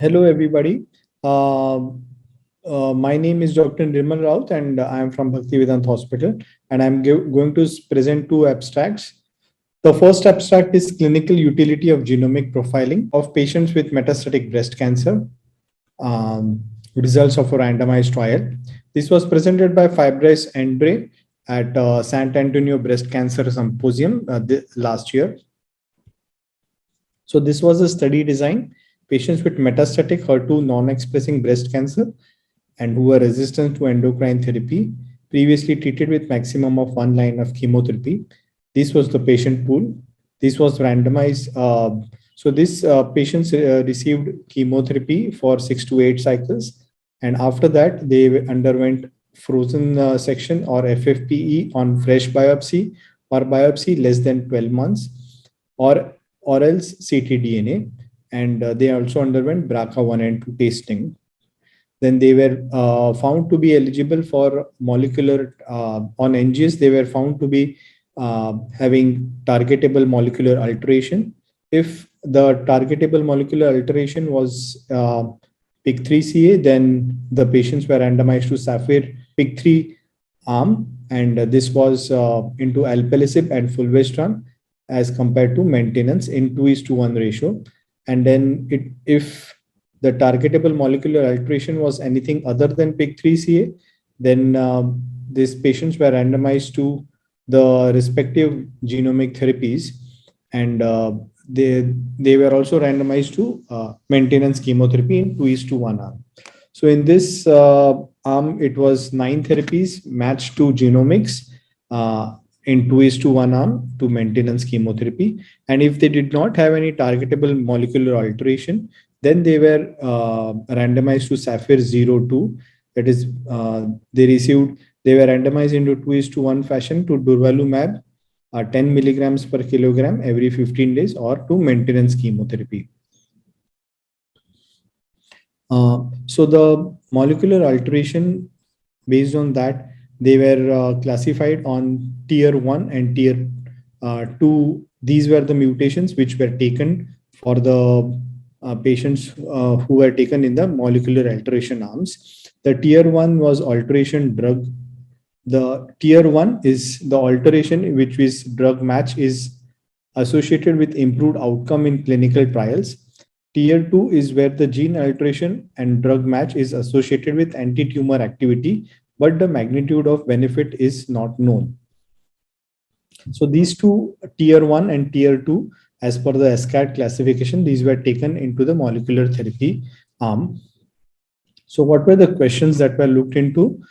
Hello, everybody. My name is Dr. Nirmal Raut, and I am from Bhaktivedanta Hospital. And I'm going to present two abstracts. The first abstract is clinical utility of genomic profiling of patients with metastatic breast cancer. Results of a randomized trial. This was presented by Fabrice Andre at San Antonio Breast Cancer Symposium last year. So this was a study design. Patients with metastatic HER2 non-expressing breast cancer and who were resistant to endocrine therapy, previously treated with maximum of one line of chemotherapy. This was the patient pool. This was randomized. So this patients received chemotherapy for 6 to 8 cycles. And after that, they underwent frozen section or FFPE on fresh biopsy or biopsy less than 12 months or else ctDNA. And they also underwent BRCA1 and 2 testing. Then they were found to be eligible for molecular on NGS. They were found to be having targetable molecular alteration. If the targetable molecular alteration was PIK3CA, then the patients were randomized to SAPPHIRE PIK3 arm, and this was into alpelisib and fulvestrant as compared to maintenance in 2:1 ratio. And then if the targetable molecular alteration was anything other than PIK3CA, then these patients were randomized to the respective genomic therapies, and they were also randomized to maintenance chemotherapy in 2:1 arm. So in this arm, it was 9 therapies matched to genomics in 2:1 arm to maintenance chemotherapy. And if they did not have any targetable molecular alteration, then they were randomized to SAPPHIRE 02. That is, they were randomized into 2:1 fashion to durvalumab, 10 milligrams per kilogram every 15 days, or to maintenance chemotherapy. So the molecular alteration, based on that, they were classified on tier 1 and tier 2. These were the mutations which were taken for the patients who were taken in the molecular alteration arms. The tier 1 was alteration drug. The tier 1 is the alteration which is drug match is associated with improved outcome in clinical trials. Tier 2 is where the gene alteration and drug match is associated with anti-tumor activity, but the magnitude of benefit is not known. So these two, tier 1 and tier 2, as per the SCAD classification, these were taken into the molecular therapy arm. So what were the questions that were looked into?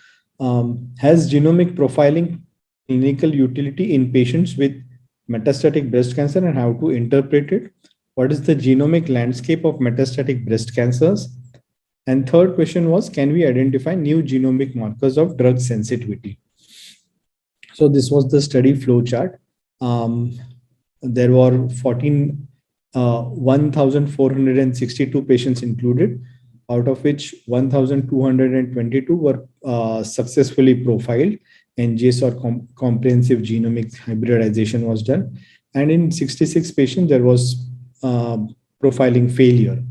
Has genomic profiling clinical utility in patients with metastatic breast cancer, and how to interpret it? What is the genomic landscape of metastatic breast cancers? And third question was, can we identify new genomic markers of drug sensitivity? So this was the study flow chart. There were 1,462 patients included, out of which 1,222 were successfully profiled. NGS or comprehensive genomic hybridization was done. And in 66 patients, there was profiling failure,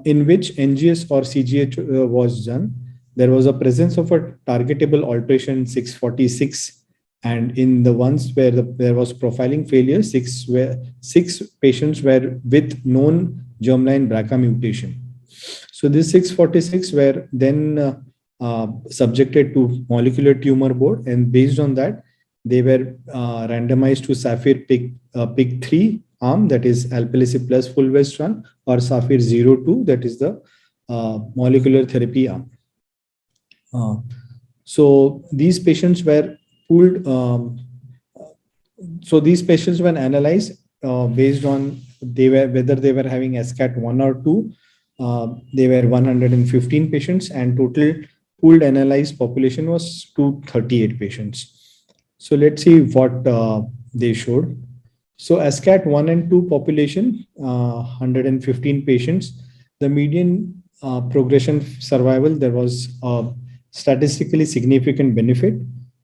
in which NGS or CGH was done. There was a presence of a targetable alteration 646, and in the ones where there was profiling failure, 6 patients were with known germline BRCA mutation. So these 646 were then subjected to molecular tumor board, and based on that, they were randomized to SAPPHIRE PIK3 arm, that is alpelisib plus fulvestrant, or SAPPHIRE 02, that is the molecular therapy arm. So these patients were pooled. So these patients were analyzed based on whether they were having SCAT 1 or 2. They were 115 patients, and total pooled analyzed population was 238 patients. So let's see what they showed. So SCAT 1 and 2 population, 115 patients. The median progression survival, there was a statistically significant benefit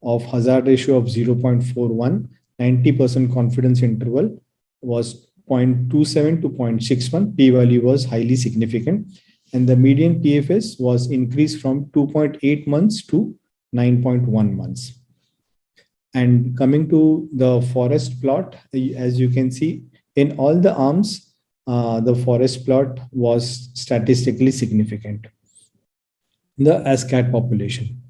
of hazard ratio of 0.41. 90% confidence interval was 0.27 to 0.61, p-value was highly significant, and the median PFS was increased from 2.8 months to 9.1 months. And coming to the forest plot, as you can see, in all the arms, the forest plot was statistically significant. The ASCAT population.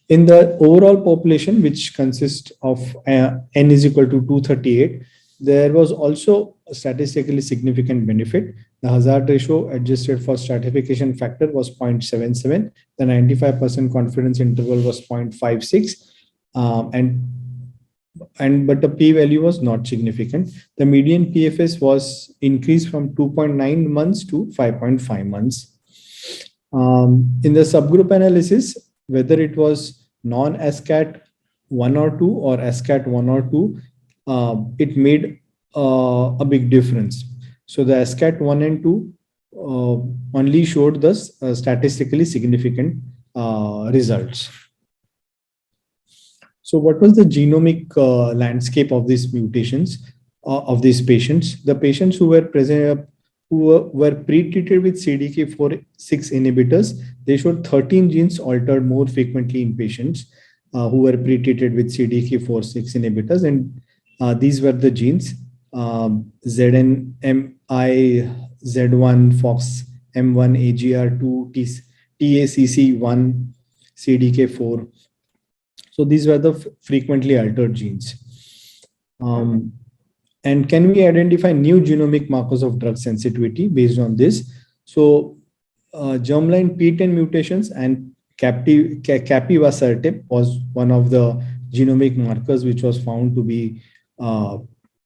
In the overall population, which consists of n is equal to 238, there was also a statistically significant benefit. The hazard ratio adjusted for stratification factor was 0.77. The 95% confidence interval was 0.56. But the p-value was not significant. The median PFS was increased from 2.9 months to 5.5 months. In the subgroup analysis, whether it was non-ASCAT 1 or 2 or ASCAT 1 or 2, it made a big difference. So the ASCAT 1 and 2 only showed the statistically significant results. So what was the genomic landscape of these mutations of these patients? The patients who were present, who were pre-treated with CDK4/6 inhibitors, they showed 13 genes altered more frequently in patients who were pre-treated with CDK4/6 inhibitors, and these were the genes ZNMI, Z1, FOX, M1, AGR2, TACC1, CDK4. So these were the frequently altered genes. And can we identify new genomic markers of drug sensitivity based on this? So germline PTEN mutations and capivasertib was one of the genomic markers which was found to be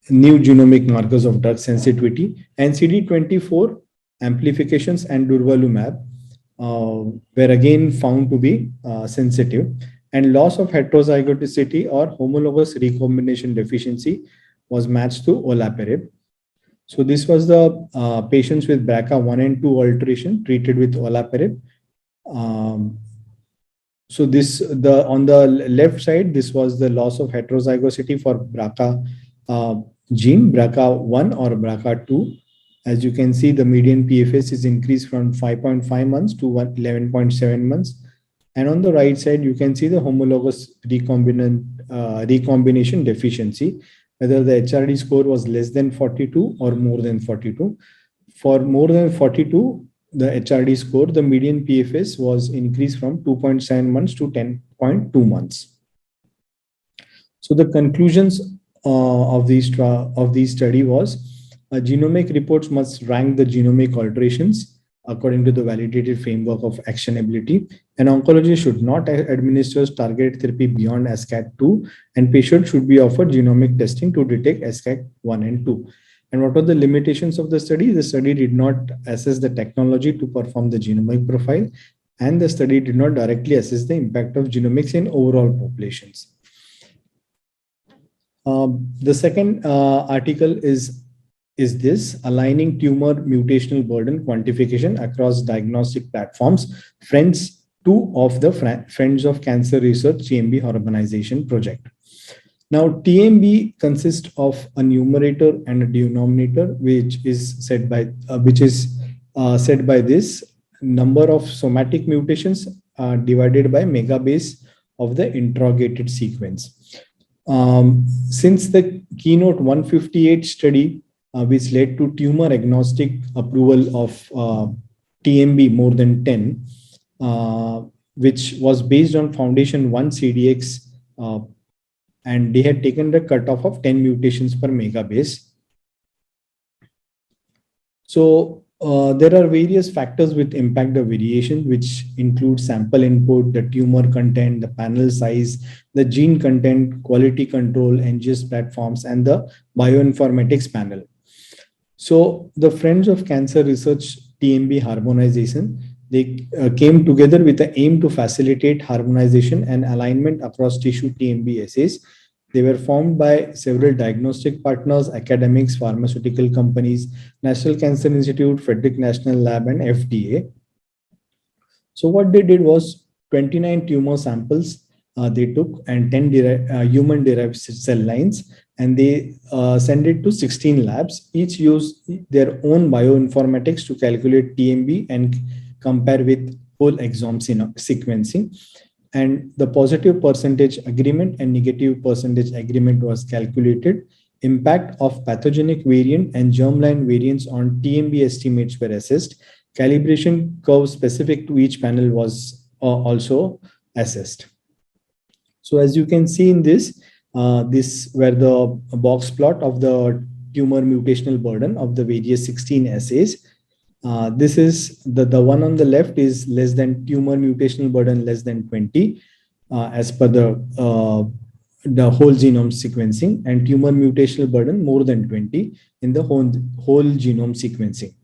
new genomic markers of drug sensitivity. And CD24 amplifications and durvalumab were again found to be sensitive. And loss of heterozygoticity or homologous recombination deficiency was matched to olaparib. So this was the patients with BRCA1 and 2 alteration treated with olaparib. So this, on the left side, this was the loss of heterozygosity for BRCA gene, BRCA1 or BRCA2. As you can see, the median PFS is increased from 5.5 months to 11.7 months. And on the right side, you can see the homologous recombination deficiency, whether the HRD score was less than 42 or more than 42. For more than 42, the HRD score, the median PFS was increased from 2.7 months to 10.2 months. So the conclusions of these study was genomic reports must rank the genomic alterations according to the validated framework of actionability. And oncology should not administer targeted therapy beyond ASCAT2, and patients should be offered genomic testing to detect ASCAT1 and 2. And what were the limitations of the study? The study did not assess the technology to perform the genomic profile, and the study did not directly assess the impact of genomics in overall populations. The second article is this: aligning tumor mutational burden quantification across diagnostic platforms, Friends 2 of the Friends of Cancer Research TMB harmonization project. Now, TMB consists of a numerator and a denominator, which is set by this number of somatic mutations divided by megabase of the interrogated sequence. Since the Keynote 158 study, which led to tumor agnostic approval of TMB more than 10, which was based on Foundation 1 CDX, and they had taken the cutoff of 10 mutations per megabase. So there are various factors which impact the variation, which include sample input, the tumor content, the panel size, the gene content, quality control, NGS platforms, and the bioinformatics panel. So the Friends of Cancer Research TMB harmonization, they came together with the aim to facilitate harmonization and alignment across tissue TMB assays. They were formed by several diagnostic partners, academics, pharmaceutical companies, National Cancer Institute, Frederick National Lab, and FDA. So what they did was 29 tumor samples they took and 10 human-derived cell lines. and they send it to 16 labs. Each use their own bioinformatics to calculate TMB and compare with whole exome sequencing. And the positive percentage agreement and negative percentage agreement was calculated. Impact of pathogenic variant and germline variants on TMB estimates were assessed. Calibration curve specific to each panel was also assessed. So as you can see in this, this were the box plot of the tumor mutational burden of the various 16 assays. This is the one on the left is less than tumor mutational burden less than 20 as per the whole genome sequencing, and tumor mutational burden more than 20 in the whole genome sequencing.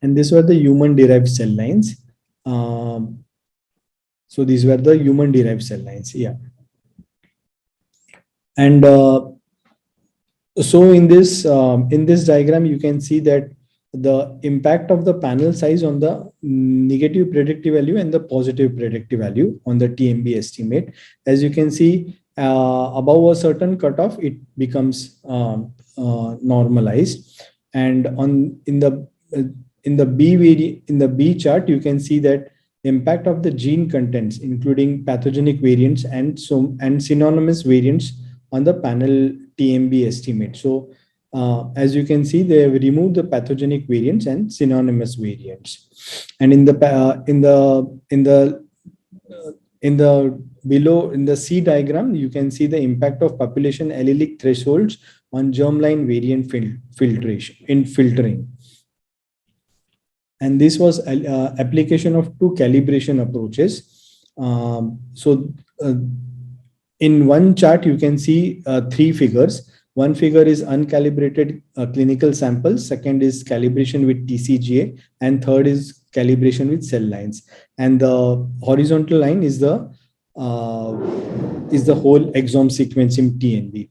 And these were the human derived cell lines. So these were the human derived cell lines. Yeah. And so in this diagram, you can see that the impact of the panel size on the negative predictive value and the positive predictive value on the TMB estimate. As you can see, above a certain cutoff, it becomes normalized. And in the B chart, you can see that impact of the gene contents, including pathogenic variants and synonymous variants on the panel TMB estimate. So as you can see, they have removed the pathogenic variants and synonymous variants. And in the below in the C diagram, you can see the impact of population allelic thresholds on germline variant filtering. And this was application of two calibration approaches. In one chart, you can see three figures. One figure is uncalibrated clinical samples. Second is calibration with TCGA, and third is calibration with cell lines. And the horizontal line is the whole exome sequencing TMB.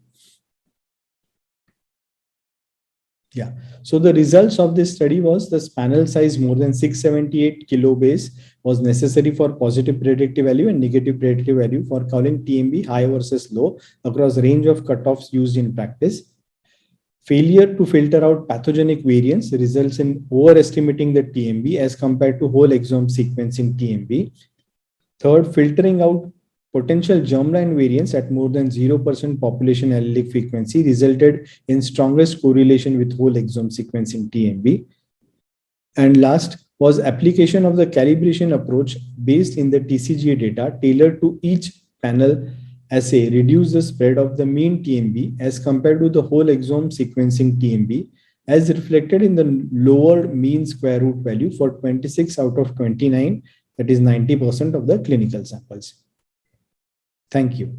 Yeah. So the results of this study was the panel size more than 678 kilobase was necessary for positive predictive value and negative predictive value for calling TMB high versus low across range of cutoffs used in practice. Failure to filter out pathogenic variants results in overestimating the TMB as compared to whole exome sequencing TMB. Third, filtering out potential germline variants at more than 0% population allelic frequency resulted in strongest correlation with whole exome sequencing TMB. And last was application of the calibration approach based in the TCGA data tailored to each panel assay reduce the spread of the mean TMB as compared to the whole exome sequencing TMB as reflected in the lower mean square root value for 26 out of 29, that is 90% of the clinical samples. Thank you.